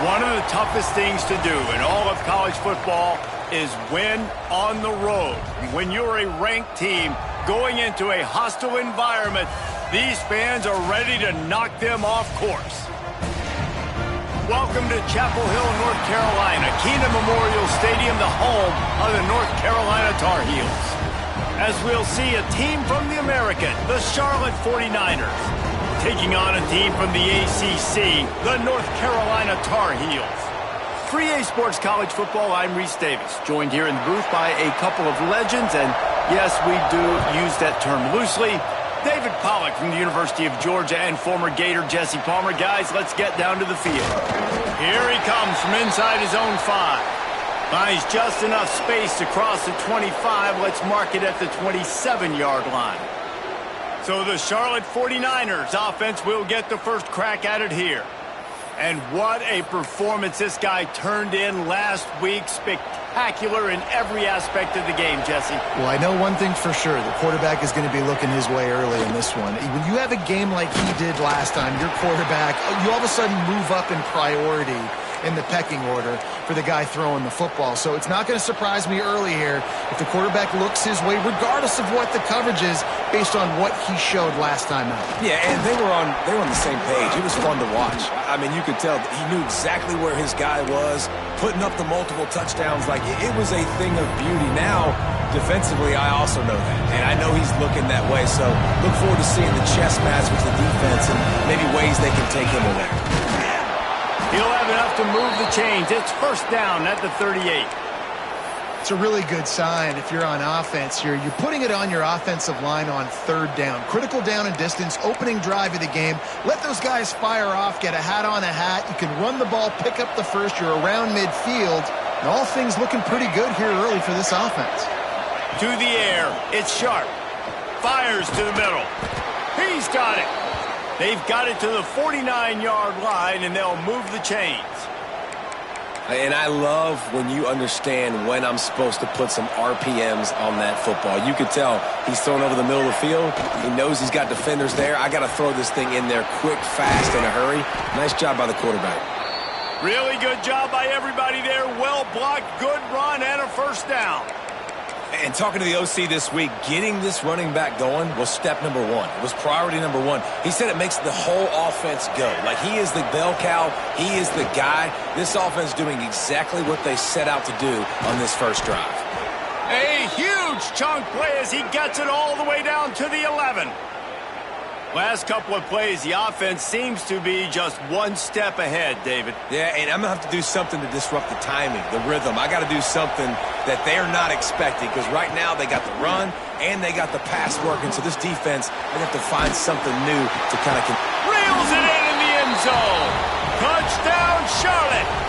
One of the toughest things to do in all of college football is win on the road. When you're a ranked team going into a hostile environment, these fans are ready to knock them off course. Welcome to Chapel Hill, North Carolina, Kenan Memorial Stadium, the home of the North Carolina Tar Heels. As we'll see a team from the American, the Charlotte 49ers, taking on a team from the ACC, the North Carolina Tar Heels. For EA Sports College Football, I'm Reese Davis, joined here in the booth by a couple of legends, and yes, we do use that term loosely. David Pollack from the University of Georgia and former Gator Jesse Palmer. Guys, let's get down to the field. Here he comes from inside his own 5. Finds just enough space to cross the 25. Let's mark it at the 27-yard line. So the Charlotte 49ers offense will get the first crack at it here. And what a performance this guy turned in last week. Spectacular in every aspect of the game, Jesse. Well, I know one thing for sure. The quarterback is going to be looking his way early in this one. When you have a game like he did last time, your quarterback, you all of a sudden move up in priority in the pecking order for the guy throwing the football. So it's not going to surprise me early here if the quarterback looks his way, regardless of what the coverage is, based on what he showed last time out. Yeah, and they were on the same page. It was fun to watch. I mean, you could tell that he knew exactly where his guy was, putting up the multiple touchdowns. Like, it was a thing of beauty. Now, defensively, I also know that. And I know he's looking that way. So look forward to seeing the chess match with the defense and maybe ways they can take him away. He'll have enough to move the chains. It's first down at the 38. It's a really good sign if you're on offense here. You're putting it on your offensive line on third down. Critical down and distance, opening drive of the game. Let those guys fire off, get a hat on a hat. You can run the ball, pick up the first. You're around midfield. And all things looking pretty good here early for this offense. To the air. It's Sharp. Fires to the middle. He's got it. They've got it to the 49-yard line, and they'll move the chains. And I love when you understand when I'm supposed to put some RPMs on that football. You could tell he's throwing over the middle of the field. He knows he's got defenders there. I got to throw this thing in there quick, fast, in a hurry. Nice job by the quarterback. Really good job by everybody there. Well blocked, good run, and a first down. And talking to the OC this week, getting this running back going was step number one. It was priority number one. He said it makes the whole offense go. Like, he is the bell cow. He is the guy. This offense doing exactly what they set out to do on this first drive. A huge chunk play as he gets it all the way down to the 11. Last couple of plays, the offense seems to be just one step ahead, David. Yeah, and I'm going to have to do something to disrupt the timing, the rhythm. I got to do something that they're not expecting, because right now they got the run and they got the pass working. So this defense, they have to find something new to kind of... Reels it in the end zone. Touchdown, Charlotte.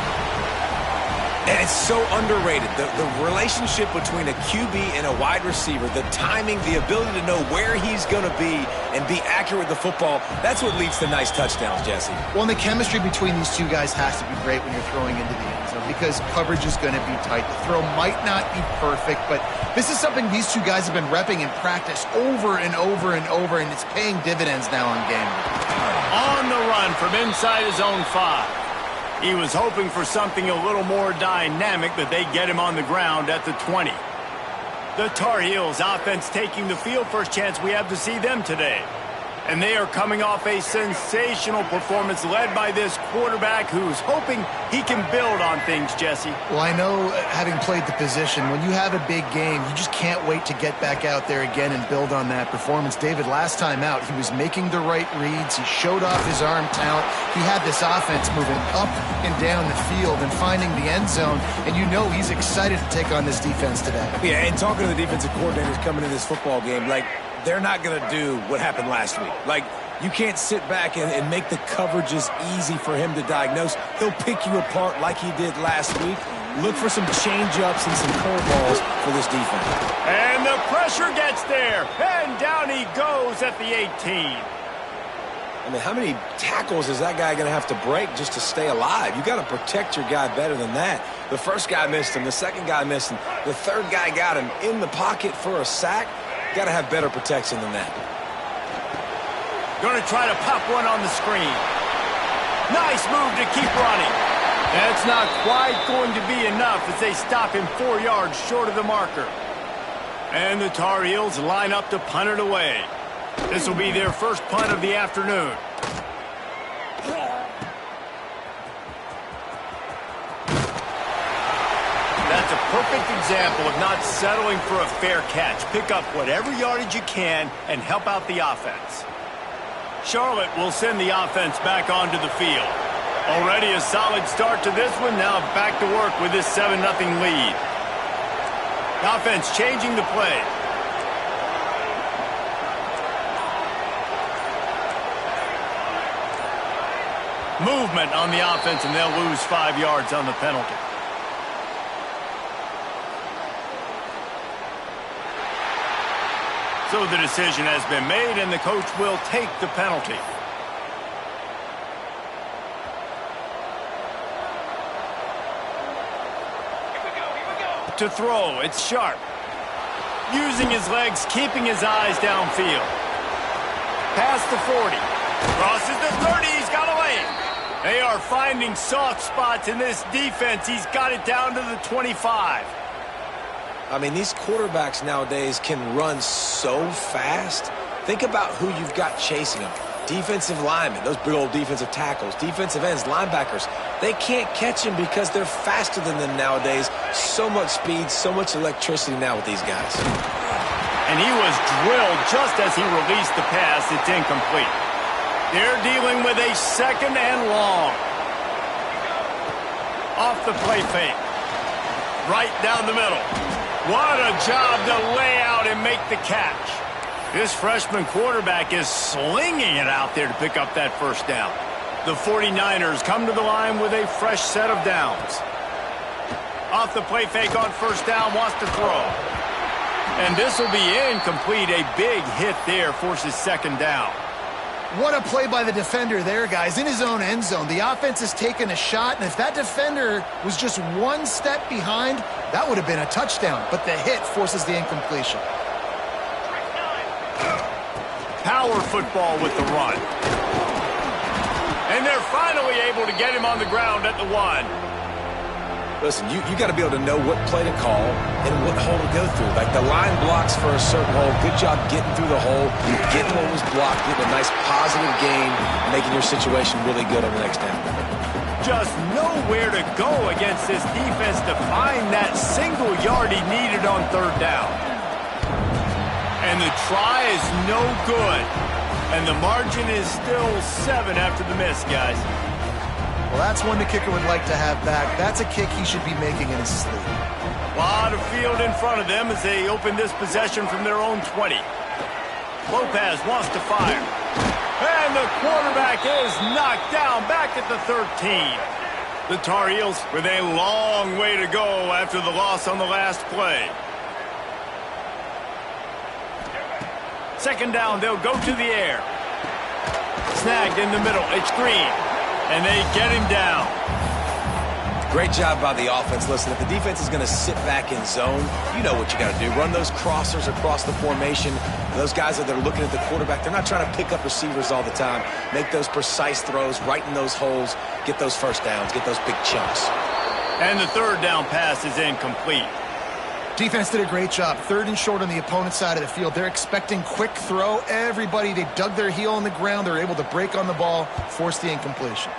And it's so underrated. The relationship between a QB and a wide receiver, the timing, the ability to know where he's going to be and be accurate with the football, that's what leads to nice touchdowns, Jesse. Well, and the chemistry between these two guys has to be great when you're throwing into the end zone, because coverage is going to be tight. The throw might not be perfect, but this is something these two guys have been repping in practice over and over and over, and it's paying dividends now on game. On the run from inside his own 5. He was hoping for something a little more dynamic, but they get him on the ground at the 20. The Tar Heels offense taking the field. First chance we have to see them today. And they are coming off a sensational performance led by this quarterback who's hoping he can build on things, Jesse. Well, I know, having played the position, when you have a big game, you just can't wait to get back out there again and build on that performance. David, last time out, he was making the right reads. He showed off his arm talent. He had this offense moving up and down the field and finding the end zone. And you know he's excited to take on this defense today. Yeah, and talking to the defensive coordinators coming into this football game, like, they're not going to do what happened last week. Like, you can't sit back and make the coverages easy for him to diagnose. He'll pick you apart like he did last week. Look for some change-ups and some curveballs for this defense. And the pressure gets there. And down he goes at the 18. I mean, how many tackles is that guy going to have to break just to stay alive? You got to protect your guy better than that. The first guy missed him. The second guy missed him. The third guy got him in the pocket for a sack. Got to have better protection than that. Going to try to pop one on the screen. Nice move to keep running. That's not quite going to be enough as they stop him 4 yards short of the marker. And the Tar Heels line up to punt it away. This will be their first punt of the afternoon. That's a perfect example of not settling for a fair catch. Pick up whatever yardage you can and help out the offense. Charlotte will send the offense back onto the field. Already a solid start to this one. Now back to work with this 7-0 lead. The offense changing the play. Movement on the offense, and they'll lose 5 yards on the penalty. So the decision has been made, and the coach will take the penalty. To throw, it's Sharp. Using his legs, keeping his eyes downfield. Past the 40. Crosses the 30, he's got a lane. They are finding soft spots in this defense. He's got it down to the 25. I mean, these quarterbacks nowadays can run so fast. Think about who you've got chasing them. Defensive linemen, those big old defensive tackles, defensive ends, linebackers. They can't catch him because they're faster than them nowadays. So much speed, so much electricity now with these guys. And he was drilled just as he released the pass. It's incomplete. They're dealing with a 2nd and long. Off the play fake. Right down the middle. What a job to lay out and make the catch. This freshman quarterback is slinging it out there to pick up that first down. The 49ers come to the line with a fresh set of downs. Off the play fake on first down, wants to throw. And this will be incomplete. A big hit there forces 2nd down. What a play by the defender there, guys. In his own end zone, the offense has taken a shot, and if that defender was just 1 step behind, that would have been a touchdown. But the hit forces the incompletion. Power football with the run. And they're finally able to get him on the ground at the 1. Listen, you got to be able to know what play to call and what hole to go through. Like the line blocks for a certain hole. Good job getting through the hole, getting what was blocked, getting a nice positive gain, making your situation really good on the next down. Just nowhere to go against this defense to find that single yard he needed on 3rd down. And the try is no good. And the margin is still 7 after the miss, guys. Well, that's one the kicker would like to have back. That's a kick he should be making in his sleep. A lot of field in front of them as they open this possession from their own 20. Lopez wants to fire. And the quarterback is knocked down back at the 13. The Tar Heels with a long way to go after the loss on the last play. 2nd down, they'll go to the air. Snagged in the middle, it's Green. And they get him down. Great job by the offense. Listen, if the defense is going to sit back in zone, you know what you got to do. Run those crossers across the formation. Those guys that are looking at the quarterback, they're not trying to pick up receivers all the time. Make those precise throws, right in those holes, get those first downs, get those big chunks. And the 3rd down pass is incomplete. Defense did a great job. 3rd and short on the opponent's side of the field. They're expecting quick throw. Everybody, they dug their heel on the ground. They're able to break on the ball, force the incompletion.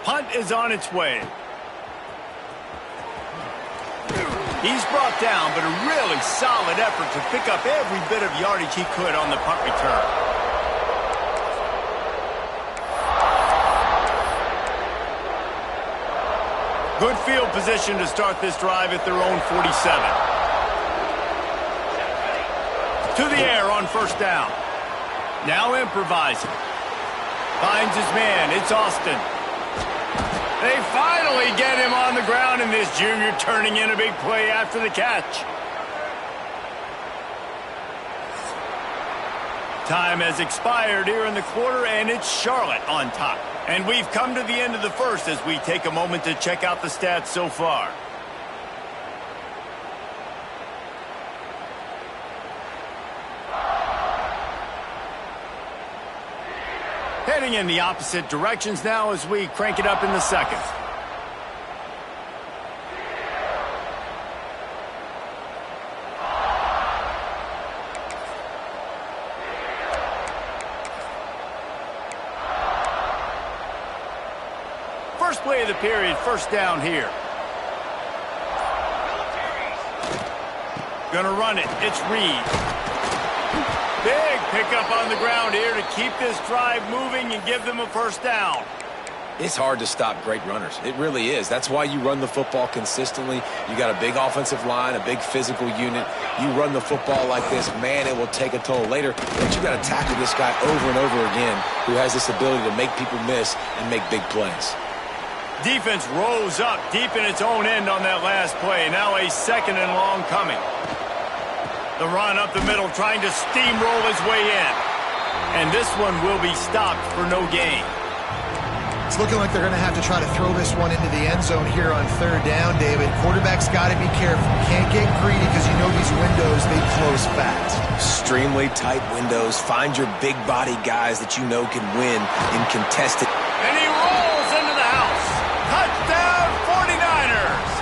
Punt is on its way. He's brought down, but a really solid effort to pick up every bit of yardage he could on the punt return. Good field position to start this drive at their own 47. To the air on first down. Now improvising. Finds his man. It's Austin. They finally get him on the ground, and this junior turning in a big play after the catch. Time has expired here in the quarter, and it's Charlotte on top. And we've come to the end of the first as we take a moment to check out the stats so far. Heading in the opposite directions now as we crank it up in the second. First play of the period, first down here. Gonna run it. It's Reed. Big pickup on the ground here to keep this drive moving and give them a first down. It's hard to stop great runners. It really is. That's why you run the football consistently. You got a big offensive line, a big physical unit. You run the football like this, man, it will take a toll later. But you got to tackle this guy over and over again who has this ability to make people miss and make big plays. Defense rose up deep in its own end on that last play. Now a second and long coming. The run up the middle, trying to steamroll his way in. And this one will be stopped for no gain. It's looking like they're going to have to try to throw this one into the end zone here on third down, David. Quarterback's got to be careful. Can't get greedy because you know these windows, they close fast. Extremely tight windows. Find your big body guys that you know can win in contested. And he rolls into the house. Touchdown 49ers.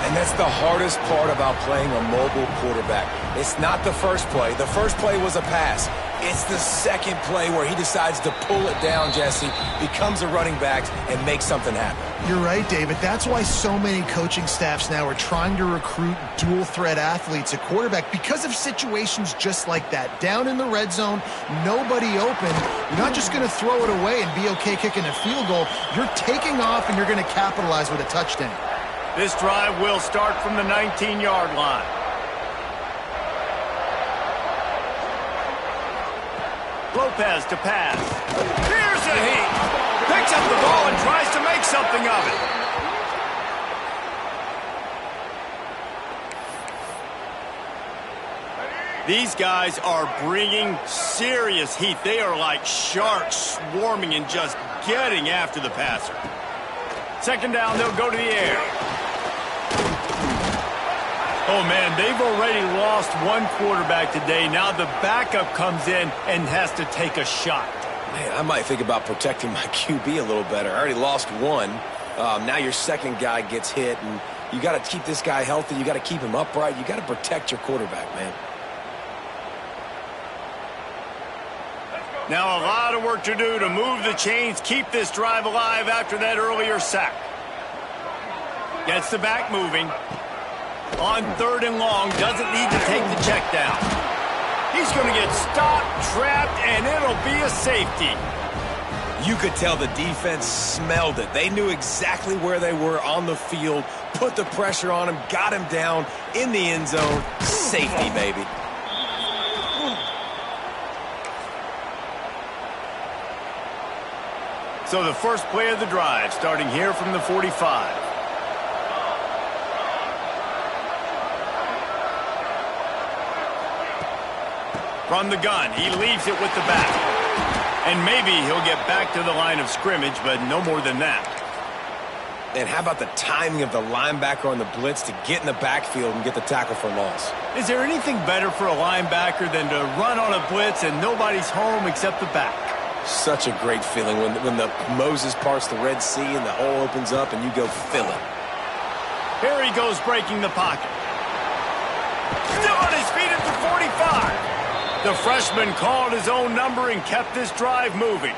And that's the hardest part about playing a mobile quarterback. It's not the first play. The first play was a pass. It's the second play where he decides to pull it down, Jesse, becomes a running back, and makes something happen. You're right, David. That's why so many coaching staffs now are trying to recruit dual-threat athletes at quarterback because of situations just like that. Down in the red zone, nobody open. You're not just going to throw it away and be okay kicking a field goal. You're taking off, and you're going to capitalize with a touchdown. This drive will start from the 19-yard line. Lopez to pass. Here's a heat. Picks up the ball and tries to make something of it. These guys are bringing serious heat. They are like sharks swarming and just getting after the passer. Second down, they'll go to the air. Oh, man, they've already lost one quarterback today. Now the backup comes in and has to take a shot. Man, I might think about protecting my QB a little better. I already lost one. Now your second guy gets hit, and you got to keep this guy healthy. You got to keep him upright. You got to protect your quarterback, man. Now a lot of work to do to move the chains, keep this drive alive after that earlier sack. Gets the back moving. On third and long, doesn't need to take the check down. He's going to get stopped, trapped, and it'll be a safety. You could tell the defense smelled it. They knew exactly where they were on the field, put the pressure on him, got him down in the end zone. Safety, baby. So the first play of the drive, starting here from the 45. From the gun, he leaves it with the back. And maybe he'll get back to the line of scrimmage, but no more than that. And how about the timing of the linebacker on the blitz to get in the backfield and get the tackle for loss? Is there anything better for a linebacker than to run on a blitz and nobody's home except the back? Such a great feeling when the Moses parts the Red Sea and the hole opens up and you go fill it. Here he goes breaking the pocket. Still on his feet at the 45. The freshman called his own number and kept this drive moving.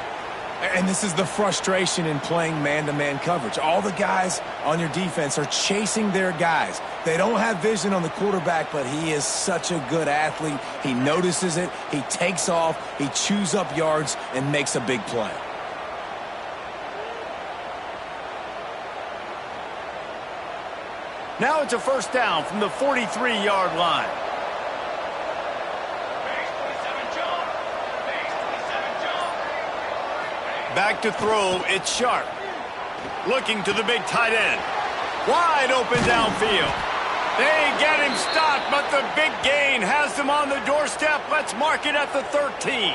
And this is the frustration in playing man-to-man coverage. All the guys on your defense are chasing their guys. They don't have vision on the quarterback, but he is such a good athlete. He notices it, he takes off, he chews up yards, and makes a big play. Now it's a first down from the 43-yard line. Back to throw, it's Sharp. Looking to the big tight end. Wide open downfield. They get him stopped, but the big gain has them on the doorstep. Let's mark it at the 13.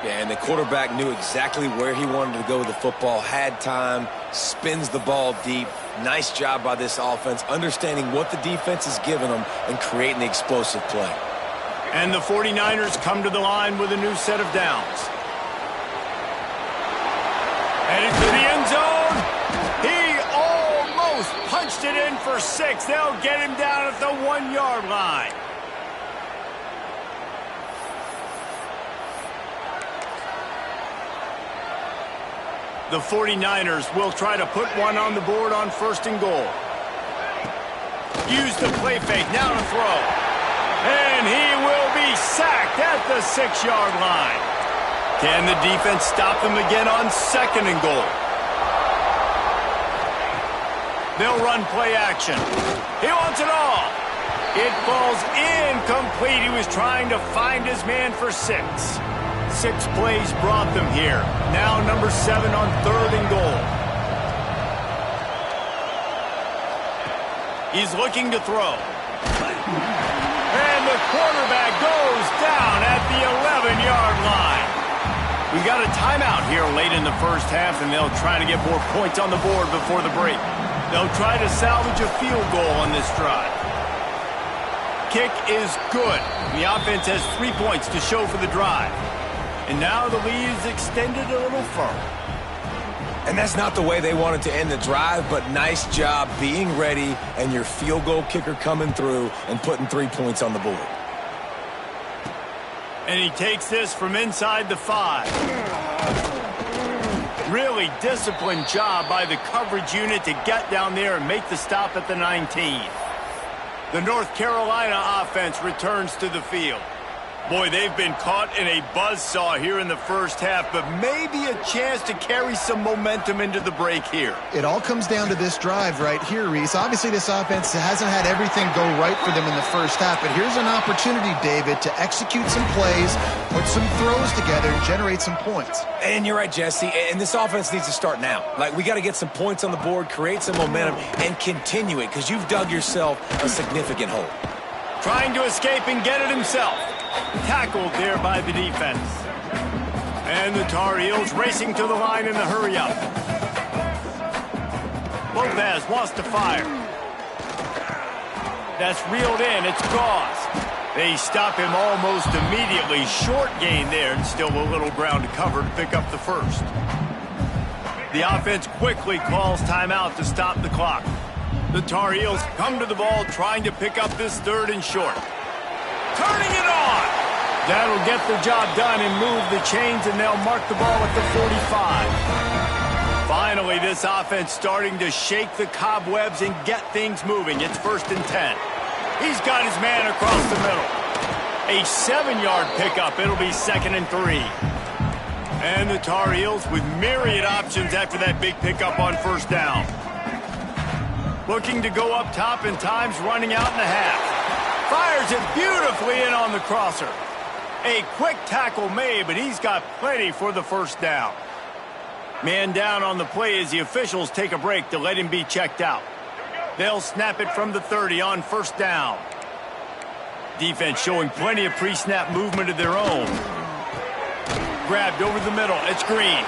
Yeah, and the quarterback knew exactly where he wanted to go with the football, had time, spins the ball deep. Nice job by this offense, understanding what the defense is giving them and creating the explosive play. And the 49ers come to the line with a new set of downs. Headed to the end zone. He almost punched it in for 6. They'll get him down at the 1-yard line. The 49ers will try to put one on the board on 1st and goal. Use the play fake, now to throw. And he will be sacked at the 6-yard line. Can the defense stop them again on 2nd and goal? They'll run play action. He wants it all. It falls incomplete. He was trying to find his man for 6. 6 plays brought them here. Now number 7 on 3rd and goal. He's looking to throw. And the quarterback goes down at the 11-yard line. We got a timeout here late in the first half, and they'll try to get more points on the board before the break. They'll try to salvage a field goal on this drive. Kick is good. The offense has 3 points to show for the drive. And now the lead is extended a little further. And that's not the way they wanted to end the drive, but nice job being ready and your field goal kicker coming through and putting 3 points on the board. And he takes this from inside the 5. Really disciplined job by the coverage unit to get down there and make the stop at the 19. The North Carolina offense returns to the field. Boy, they've been caught in a buzzsaw here in the first half, but maybe a chance to carry some momentum into the break here. It all comes down to this drive right here, Reese. Obviously, this offense hasn't had everything go right for them in the first half, but here's an opportunity, David, to execute some plays, put some throws together, and generate some points. And you're right, Jesse, and this offense needs to start now. Like, we got to get some points on the board, create some momentum, and continue it, because you've dug yourself a significant hole. Trying to escape and get it himself. Tackled there by the defense. And the Tar Heels racing to the line in the hurry-up. Lopez wants to fire. That's reeled in. It's Gauze. They stop him almost immediately. Short gain there, and still a little ground to cover to pick up the first. The offense quickly calls timeout to stop the clock. The Tar Heels come to the ball trying to pick up this 3rd and short. Turning it on. That'll get the job done and move the chains, and they'll mark the ball at the 45. Finally, this offense starting to shake the cobwebs and get things moving. It's 1st and 10. He's got his man across the middle. A 7-yard pickup. It'll be 2nd and 3. And the Tar Heels with myriad options after that big pickup on 1st down. Looking to go up top, and time's running out in the half. Fires it beautifully in on the crosser. A quick tackle made, but he's got plenty for the 1st down. Man down on the play as the officials take a break to let him be checked out. They'll snap it from the 30 on 1st down. Defense showing plenty of pre-snap movement of their own. Grabbed over the middle. It's Green.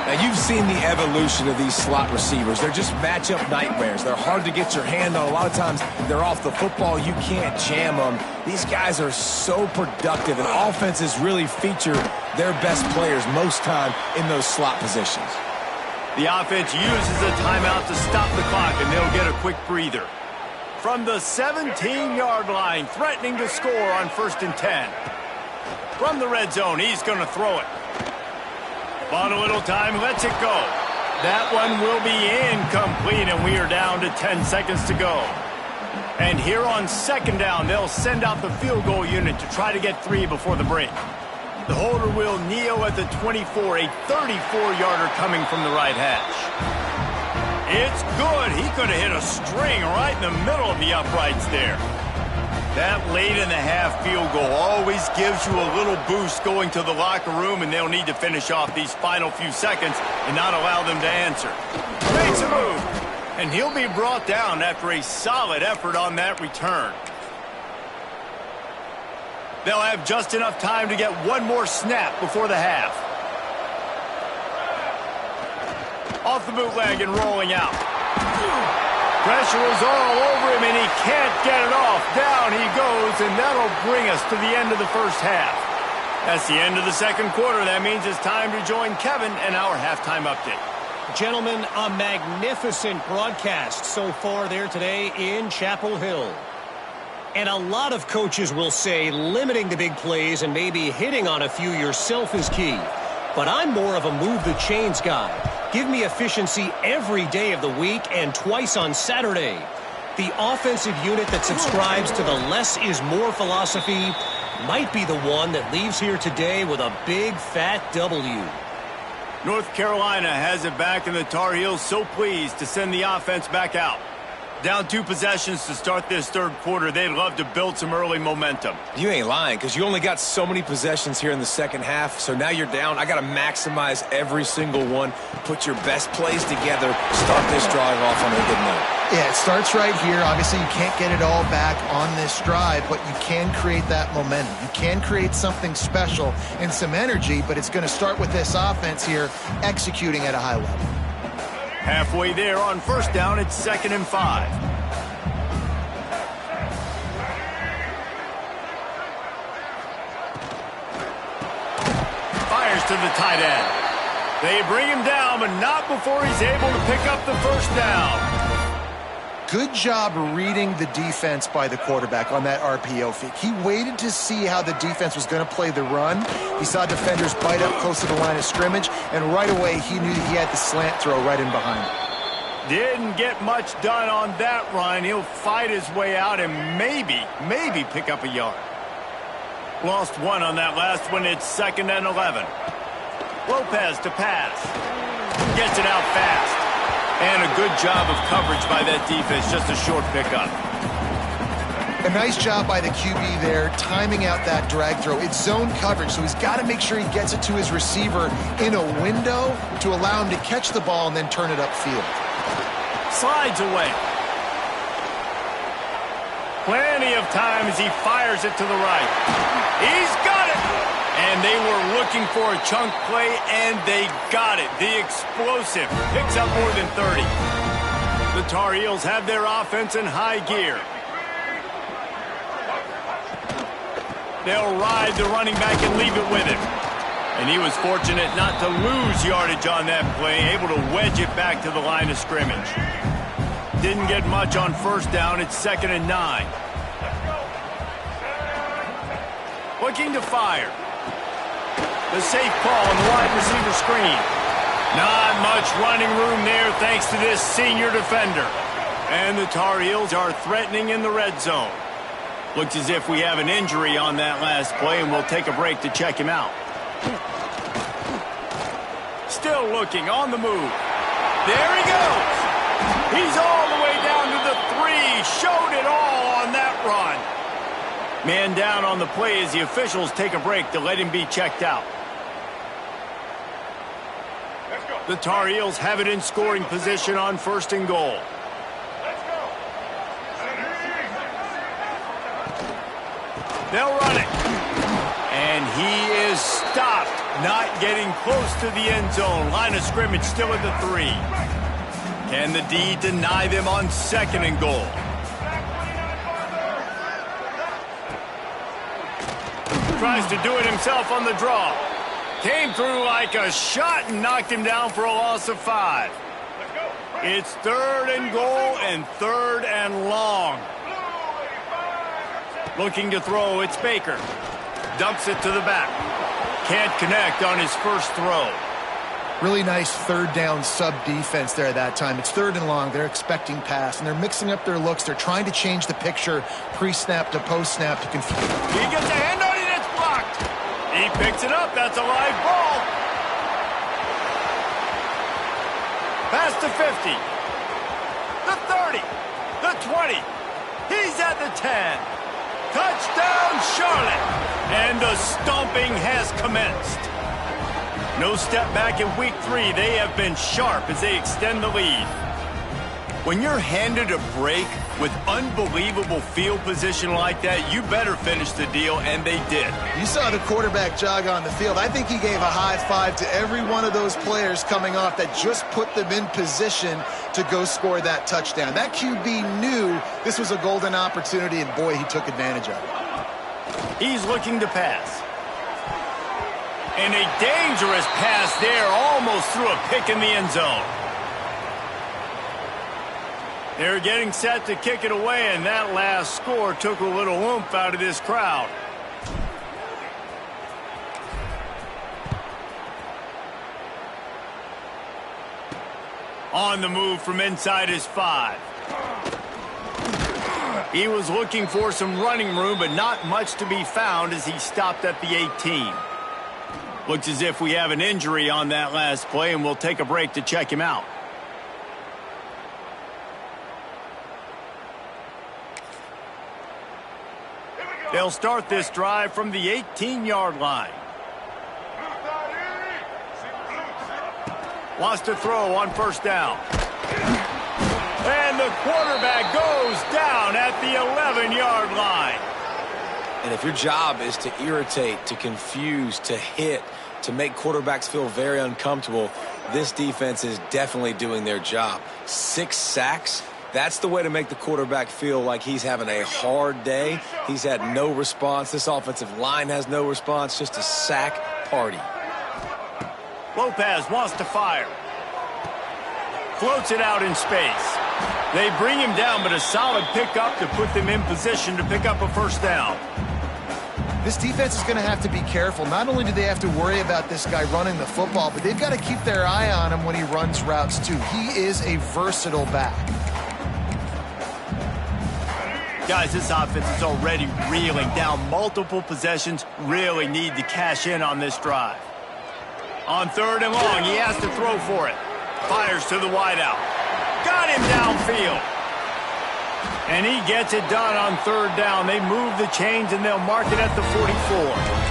Now, you've seen the evolution of these slot receivers. They're just matchup nightmares. They're hard to get your hand on. A lot of times, they're off the football. You can't jam them. These guys are so productive, and offenses really feature their best players most time in those slot positions. The offense uses a timeout to stop the clock, and they'll get a quick breather. From the 17-yard line, threatening to score on 1st and 10. From the red zone, he's going to throw it. Bought a little time, lets it go. That one will be incomplete, and we are down to 10 seconds to go. And here on 2nd down, they'll send out the field goal unit to try to get 3 before the break. The holder will kneel at the 24, a 34-yarder coming from the right hash. It's good. He could have hit a string right in the middle of the uprights there. That late in the half field goal always gives you a little boost going to the locker room, and they'll need to finish off these final few seconds and not allow them to answer. Makes a move, and he'll be brought down after a solid effort on that return. They'll have just enough time to get one more snap before the half. Off the bootleg and rolling out. Pressure is all over him, and he can't get it off. Down he goes, and that'll bring us to the end of the first half. That's the end of the 2nd quarter. That means it's time to join Kevin and our halftime update. Gentlemen, a magnificent broadcast so far there today in Chapel Hill. And a lot of coaches will say limiting the big plays and maybe hitting on a few yourself is key. but I'm more of a move the chains guy. Give me efficiency every day of the week and twice on Saturday. The offensive unit that subscribes to the less is more philosophy might be the one that leaves here today with a big fat W. North Carolina has it back, and the Tar Heels so pleased to send the offense back out. Down 2 possessions to start this third quarter. They'd love to build some early momentum. You ain't lying, because you only got so many possessions here in the second half, so now you're down. I got to maximize every single one, put your best plays together, start this drive off on a good note. Yeah, it starts right here. Obviously, you can't get it all back on this drive, but you can create that momentum. You can create something special and some energy, but it's going to start with this offense here executing at a high level. Halfway there on first down, it's 2nd and 5. Fires to the tight end. They bring him down, but not before he's able to pick up the first down. Good job reading the defense by the quarterback on that RPO fake. He waited to see how the defense was going to play the run. He saw defenders bite up close to the line of scrimmage, and right away he knew that he had the slant throw right in behind him. Didn't get much done on that run. He'll fight his way out and maybe pick up a yard. Lost 1 on that last one. It's 2nd and 11. Lopez to pass. Gets it out fast. And a good job of coverage by that defense. Just a short pickup. A nice job by the QB there, timing out that drag throw. It's zone coverage, so he's got to make sure he gets it to his receiver in a window to allow him to catch the ball and then turn it upfield. Slides away. Plenty of time as he fires it to the right. He's got it! And they were looking for a chunk play, and they got it. The explosive picks up more than 30. The Tar Heels have their offense in high gear. They'll ride the running back and leave it with him. And he was fortunate not to lose yardage on that play, able to wedge it back to the line of scrimmage. Didn't get much on first down. It's 2nd and 9. Looking to fire. The safe call on the wide receiver screen. Not much running room there thanks to this senior defender. And the Tar Heels are threatening in the red zone. Looks as if we have an injury on that last play, and we'll take a break to check him out. Still looking on the move. There he goes. He's all the way down to the 3. Showed it all on that run. Man down on the play as the officials take a break to let him be checked out. The Tar Heels have it in scoring position on 1st and goal. They'll run it. And he is stopped, not getting close to the end zone. Line of scrimmage still at the 3. Can the D deny them on 2nd and goal? Tries to do it himself on the draw. Came through like a shot and knocked him down for a loss of 5. It's 3rd and goal and 3rd and long. Looking to throw, it's Baker. Dumps it to the back. Can't connect on his first throw. Really nice 3rd down sub defense there that time. It's 3rd and long. They're expecting pass, and they're mixing up their looks. They're trying to change the picture pre-snap to post-snap to confuse. He gets a hand on it. It's blocked. He picks it up. That's a live ball. Pass to 50. The 30. The 20. He's at the 10. Touchdown, Charlotte. And the stomping has commenced. No step back in week 3. They have been sharp as they extend the lead. When you're handed a break with unbelievable field position like that, you better finish the deal, and they did. You saw the quarterback jog on the field. I think he gave a high five to every one of those players coming off that just put them in position to go score that touchdown. That QB knew this was a golden opportunity, and boy, he took advantage of it. He's looking to pass. And a dangerous pass there, almost threw a pick in the end zone. They're getting set to kick it away, and that last score took a little oomph out of this crowd. On the move from inside his 5. He was looking for some running room, but not much to be found as he stopped at the 18. Looks as if we have an injury on that last play, and we'll take a break to check him out. They'll start this drive from the 18-yard line. Wants to throw on first down. And the quarterback goes down at the 11-yard line. And if your job is to irritate, to confuse, to hit, to make quarterbacks feel very uncomfortable, this defense is definitely doing their job. 6 sacks. That's the way to make the quarterback feel like he's having a hard day. He's had no response. This offensive line has no response. Just a sack party. Lopez wants to fire. Floats it out in space. They bring him down, but a solid pickup to put them in position to pick up a first down. This defense is going to have to be careful. Not only do they have to worry about this guy running the football, but they've got to keep their eye on him when he runs routes too. He is a versatile back. Guys, this offense is already reeling down multiple possessions. Really need to cash in on this drive. On 3rd and long, he has to throw for it. Fires to the wideout. Got him downfield. And he gets it done on 3rd down. They move the chains, and they'll mark it at the 44.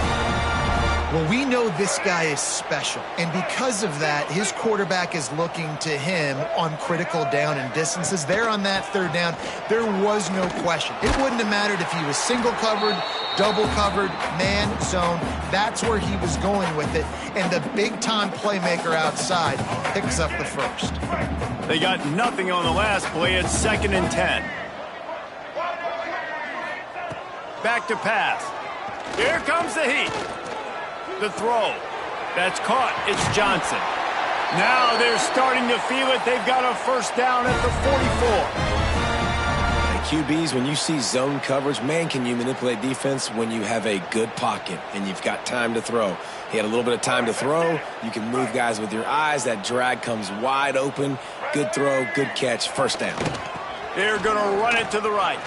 Well, we know this guy is special, and because of that, his quarterback is looking to him on critical down and distances. There on that 3rd down, there was no question. It wouldn't have mattered if he was single covered, double covered, man, zone. That's where he was going with it, and the big-time playmaker outside picks up the first. They got nothing on the last play. It's 2nd and 10. Back to pass. Here comes the heat. The throw. That's caught. It's Johnson. Now they're starting to feel it. They've got a first down at the 44. And QBs, when you see zone coverage, man, can you manipulate defense when you have a good pocket and you've got time to throw. He had a little bit of time to throw. You can move guys with your eyes. That drag comes wide open. Good throw, good catch, first down. They're going to run it to the right.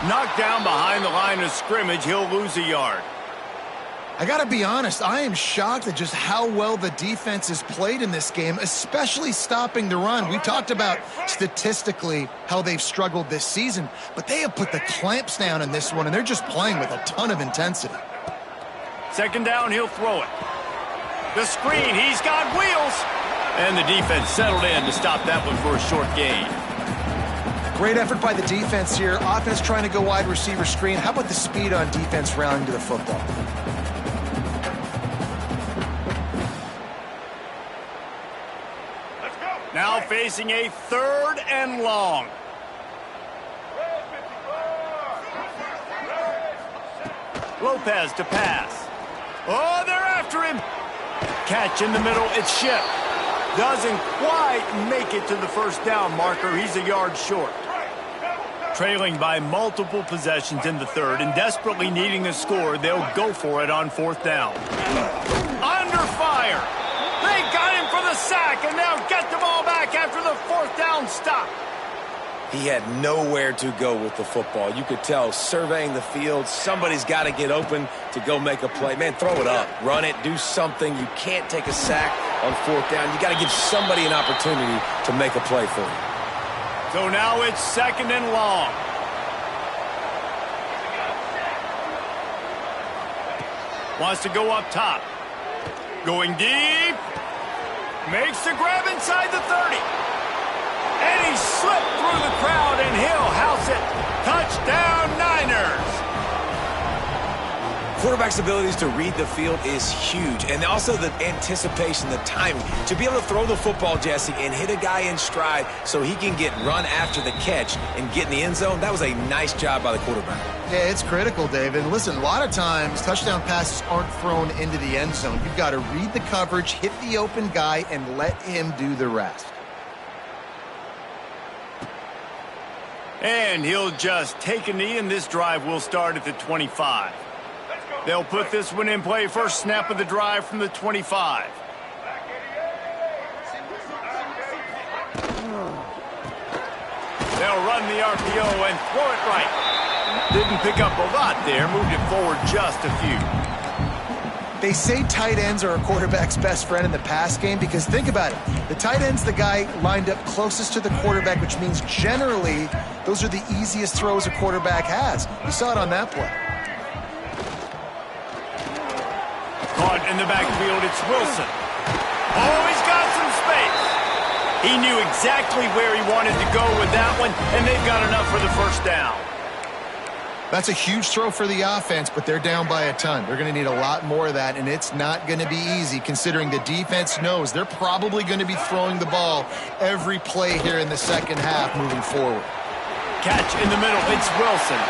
Knocked down behind the line of scrimmage. He'll lose a yard. I got to be honest, I am shocked at just how well the defense has played in this game, especially stopping the run. We talked about statistically how they've struggled this season, but they have put the clamps down in this one, and they're just playing with a ton of intensity. 2nd down, he'll throw it. The screen, he's got wheels. And the defense settled in to stop that one for a short gain. Great effort by the defense here. Offense trying to go wide receiver screen. How about the speed on defense rounding to the football? Now facing a 3rd and long. Lopez to pass. Oh, they're after him. Catch in the middle. It's Shipp. Doesn't quite make it to the first down marker. He's a yard short. Trailing by multiple possessions in the 3rd and desperately needing a score, they'll go for it on 4th down. Under fire. They got him for the sack, and they'll get the ball back after the 4th down stop. He had nowhere to go with the football. You could tell, surveying the field, somebody's got to get open to go make a play. Man, throw it up, run it, do something. You can't take a sack on 4th down. You got to give somebody an opportunity to make a play for you. So now it's 2nd and long. Wants to go up top. Going deep. Makes the grab inside the 30. And he slipped through the crowd, and he'll house it. Touchdown, Niners. Quarterback's abilities to read the field is huge, and also the anticipation, the timing. To be able to throw the football, Jesse, and hit a guy in stride so he can get run after the catch and get in the end zone, that was a nice job by the quarterback. Yeah, it's critical, David. Listen, a lot of times touchdown passes aren't thrown into the end zone. You've got to read the coverage, hit the open guy, and let him do the rest. And he'll just take a knee, and this drive will start at the 25. They'll put this one in play. First snap of the drive from the 25. They'll run the RPO and throw it right. Didn't pick up a lot there, moved it forward just a few. They say tight ends are a quarterback's best friend in the pass game because think about it. The tight end's the guy lined up closest to the quarterback, which means generally those are the easiest throws a quarterback has. You saw it on that play. Caught in the backfield, it's Wilson. Oh, he's got some space. He knew exactly where he wanted to go with that one, and they've got enough for the first down. That's a huge throw for the offense, but they're down by a ton. They're going to need a lot more of that, and it's not going to be easy considering the defense knows they're probably going to be throwing the ball every play here in the second half moving forward. Catch in the middle, it's Wilson.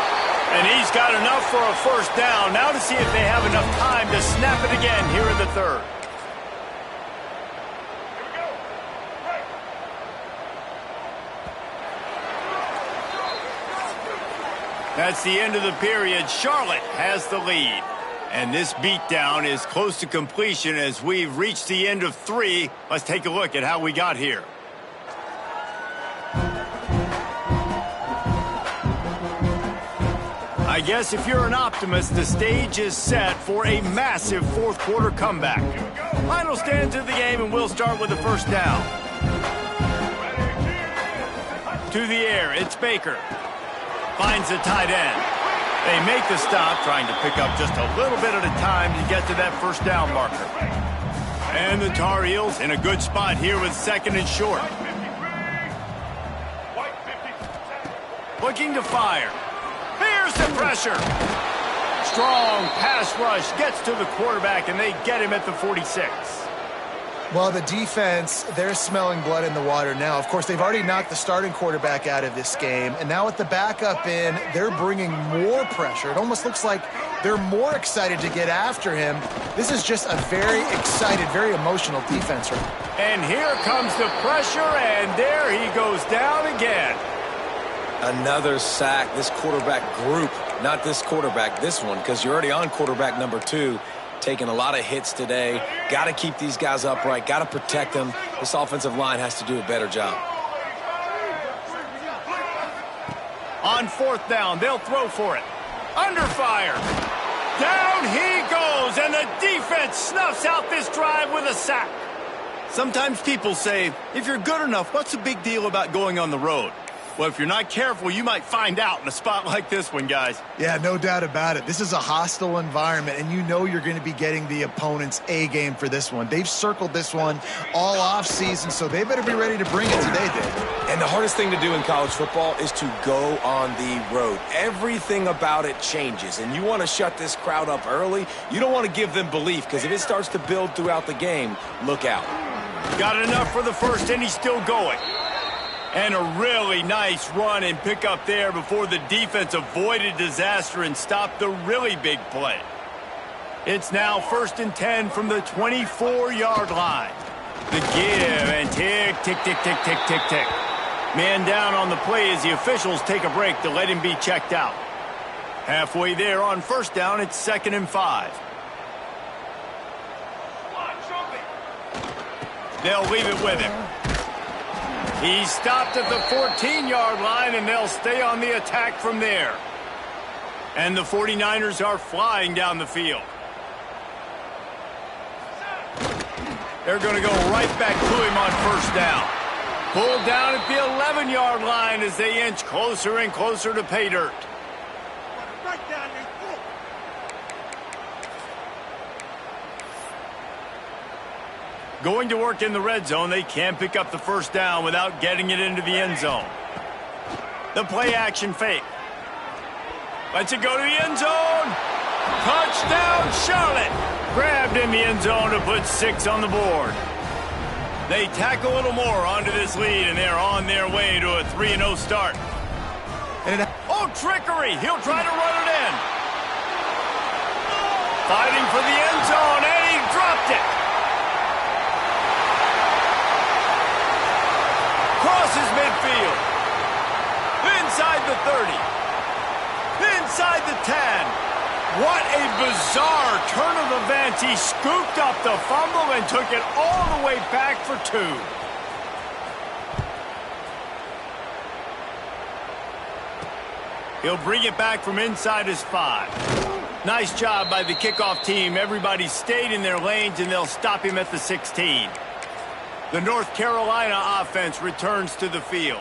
And he's got enough for a first down. Now to see if they have enough time to snap it again here in the third. That's the end of the period. Charlotte has the lead. And this beatdown is close to completion as we've reached the end of 3. Let's take a look at how we got here. I guess if you're an optimist, the stage is set for a massive fourth quarter comeback. Final stands of the game, and we'll start with the first down. To the air, it's Baker. Finds the tight end. They make the stop, trying to pick up just a little bit at a time to get to that first down marker. And the Tar Heels in a good spot here with second and short. Looking to fire. Here's the pressure. Strong pass rush gets to the quarterback, and they get him at the 46. Well, the defense, they're smelling blood in the water now. Of course, they've already knocked the starting quarterback out of this game, and now with the backup in, they're bringing more pressure. It almost looks like they're more excited to get after him. This is just a very excited, very emotional defense right now. And here comes the pressure, and there he goes down again. Another sack. This quarterback group, not this quarterback, this one, because you're already on quarterback number 2. Taking a lot of hits today. Got to keep these guys upright. Got to protect them. This offensive line has to do a better job. On fourth down, they'll throw for it. Under fire. Down he goes, and the defense snuffs out this drive with a sack. Sometimes people say, if you're good enough, what's the big deal about going on the road? Well, if you're not careful, you might find out in a spot like this one, guys. Yeah, no doubt about it. This is a hostile environment, and you know you're going to be getting the opponent's A game for this one. They've circled this one all offseason, so they better be ready to bring it today, Dave. And the hardest thing to do in college football is to go on the road. Everything about it changes, and you want to shut this crowd up early. You don't want to give them belief, because if it starts to build throughout the game, look out. Got enough for the first, and he's still going. And a really nice run and pick up there before the defense avoided disaster and stopped the really big play. It's now 1st and 10 from the 24-yard line. The give and tick, tick, tick, tick, tick, tick, tick. Man down on the play as the officials take a break to let him be checked out. Halfway there on first down, it's 2nd and 5. They'll leave it with him. He stopped at the 14-yard line, and they'll stay on the attack from there. And the 49ers are flying down the field. They're going to go right back to him on first down. Pulled down at the 11-yard line as they inch closer and closer to pay dirt. Going to work in the red zone, they can't pick up the first down without getting it into the end zone. The play action fake. Lets it go to the end zone. Touchdown, Charlotte. Grabbed in the end zone to put 6 on the board. They tack a little more onto this lead, and they're on their way to a 3-0 start. Oh, trickery. He'll try to run it in. Fighting for the end zone, and he dropped it. Crosses midfield. Inside the 30. Inside the 10. What a bizarre turn of events. He scooped up the fumble and took it all the way back for 2. He'll bring it back from inside his 5. Nice job by the kickoff team. Everybody stayed in their lanes, and they'll stop him at the 16. The North Carolina offense returns to the field.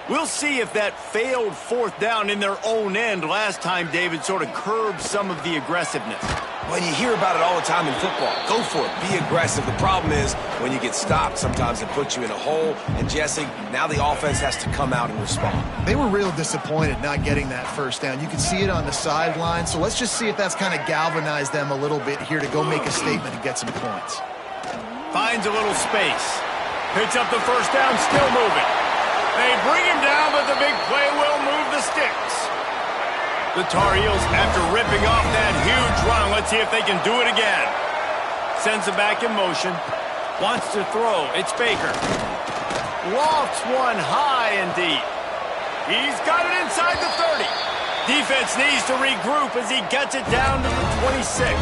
We'll see if that failed 4th down in their own end last time, David, sort of curbed some of the aggressiveness. Well, you hear about it all the time in football. Go for it. Be aggressive. The problem is when you get stopped, sometimes it puts you in a hole. And, Jesse, now the offense has to come out and respond. They were real disappointed not getting that 1st down. You can see it on the sideline. So let's just see if that's kind of galvanized them a little bit here to go make a statement and get some points. Finds a little space. Picks up the 1st down, still moving. They bring him down, but the big play will move the sticks. The Tar Heels, after ripping off that huge run, let's see if they can do it again. Sends it back in motion. Wants to throw. It's Baker. Lofts one high and deep. He's got it inside the 30. Defense needs to regroup as he gets it down to the 26.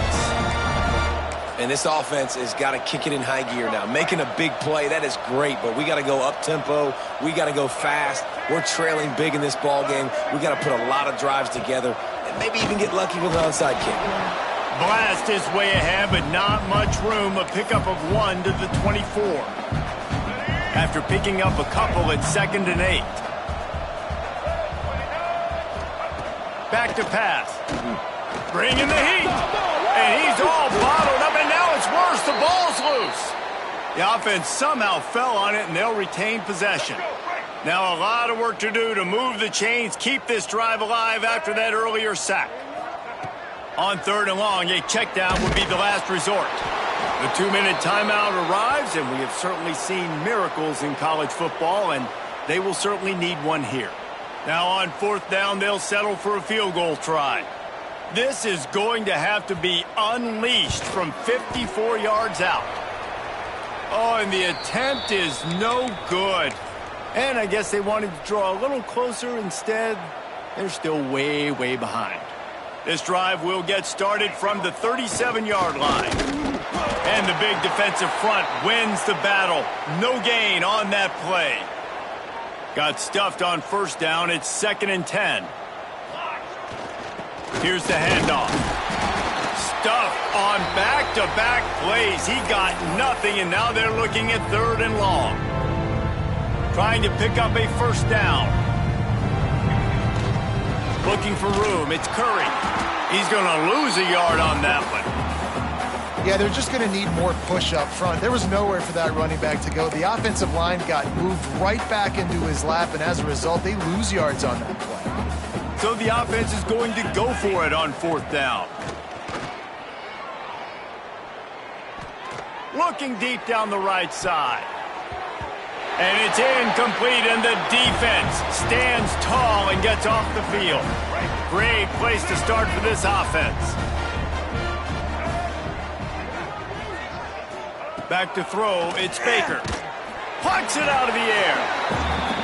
And this offense has got to kick it in high gear now. Making a big play, that is great, but we got to go up-tempo. We got to go fast. We're trailing big in this ball game. We got to put a lot of drives together and maybe even get lucky with an onside kick. Blast is way ahead, but not much room. A pickup of 1 to the 24. After picking up a couple at 2nd and 8. Back to pass. Bring in the heat. And he's all bottled up, and now it's worse. The ball's loose. The offense somehow fell on it, and they'll retain possession. Now a lot of work to do to move the chains, keep this drive alive after that earlier sack. On 3rd and long, a check down would be the last resort. The 2-minute timeout arrives, and we have certainly seen miracles in college football, and they will certainly need one here. Now on 4th down, they'll settle for a field goal try. This is going to have to be unleashed from 54 yards out. Oh, and the attempt is no good. And I guess they wanted to draw a little closer. Instead, they're still way, way behind. This drive will get started from the 37-yard line. And the big defensive front wins the battle. No gain on that play. Got stuffed on 1st down. It's 2nd and 10. Here's the handoff. Stuffed on back-to-back plays. He got nothing, and now they're looking at 3rd and long. Trying to pick up a 1st down. Looking for room. It's Curry. He's going to lose a yard on that one. Yeah, they're just going to need more push up front. There was nowhere for that running back to go. The offensive line got moved right back into his lap, and as a result, they lose yards on that play. So the offense is going to go for it on 4th down. Looking deep down the right side. And it's incomplete, and the defense stands tall and gets off the field. Great place to start for this offense. Back to throw, it's Baker. Plucks it out of the air.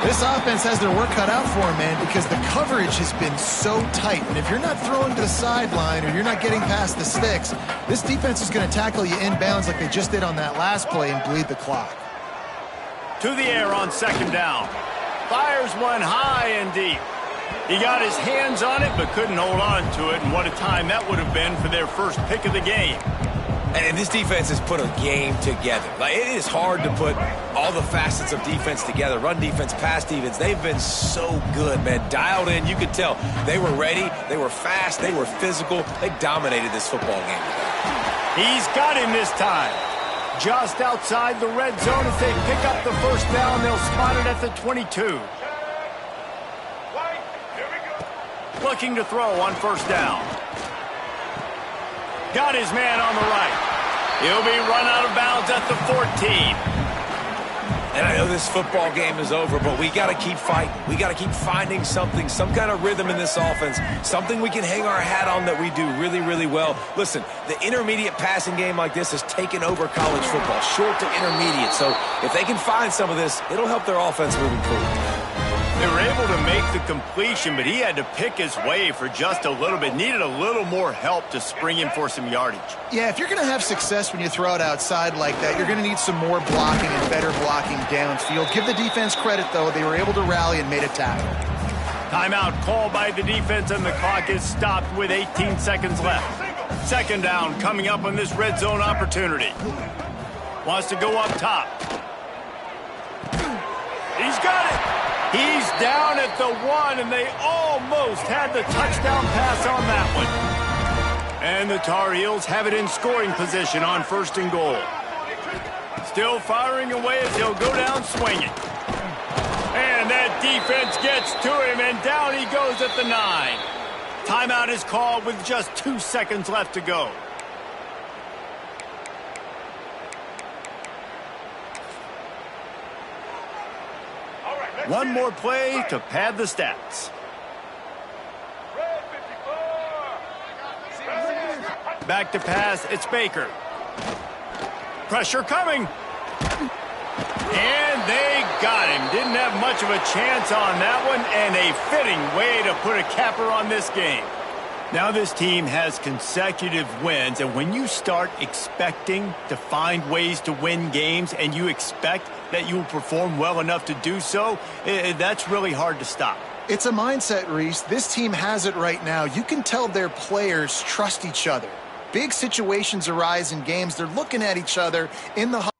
This offense has their work cut out for them, man, because the coverage has been so tight. And if you're not throwing to the sideline or you're not getting past the sticks, this defense is going to tackle you inbounds like they just did on that last play and bleed the clock. To the air on 2nd down. Fires one high and deep. He got his hands on it but couldn't hold on to it, and what a time that would have been for their first pick of the game. And this defense has put a game together. Like, it is hard to put all the facets of defense together. Run defense, pass defense. They've been so good, man. Dialed in. You could tell they were ready. They were fast. They were physical. They dominated this football game. He's got him this time. Just outside the red zone as they pick up the 1st down. They'll spot it at the 22. Looking to throw on 1st down. Got his man on the right. He'll be run out of bounds at the 14. And I know this football game is over, but we got to keep fighting. We got to keep finding something, some kind of rhythm in this offense, something we can hang our hat on that we do really, really well. Listen, the intermediate passing game like this has taken over college football, short to intermediate. So if they can find some of this, it'll help their offense moving forward. They were able to make the completion, but he had to pick his way for just a little bit. Needed a little more help to spring him for some yardage. Yeah, if you're going to have success when you throw it outside like that, you're going to need some more blocking and better blocking downfield. Give the defense credit, though. They were able to rally and made a tackle. Timeout called by the defense, and the clock is stopped with 18 seconds left. Second down coming up on this red zone opportunity. Wants to go up top. He's got it. He's down at the 1, and they almost had the touchdown pass on that one. And the Tar Heels have it in scoring position on 1st and goal. Still firing away as he'll go down swinging. And that defense gets to him, and down he goes at the 9. Timeout is called with just 2 seconds left to go. One more play to pad the stats. Back to pass, it's Baker. Pressure coming. And they got him. Didn't have much of a chance on that one, and a fitting way to put a capper on this game. Now this team has consecutive wins, and when you start expecting to find ways to win games and you expect that you will perform well enough to do so, that's really hard to stop. It's a mindset, Reese. This team has it right now. You can tell their players trust each other. Big situations arise in games. They're looking at each other in the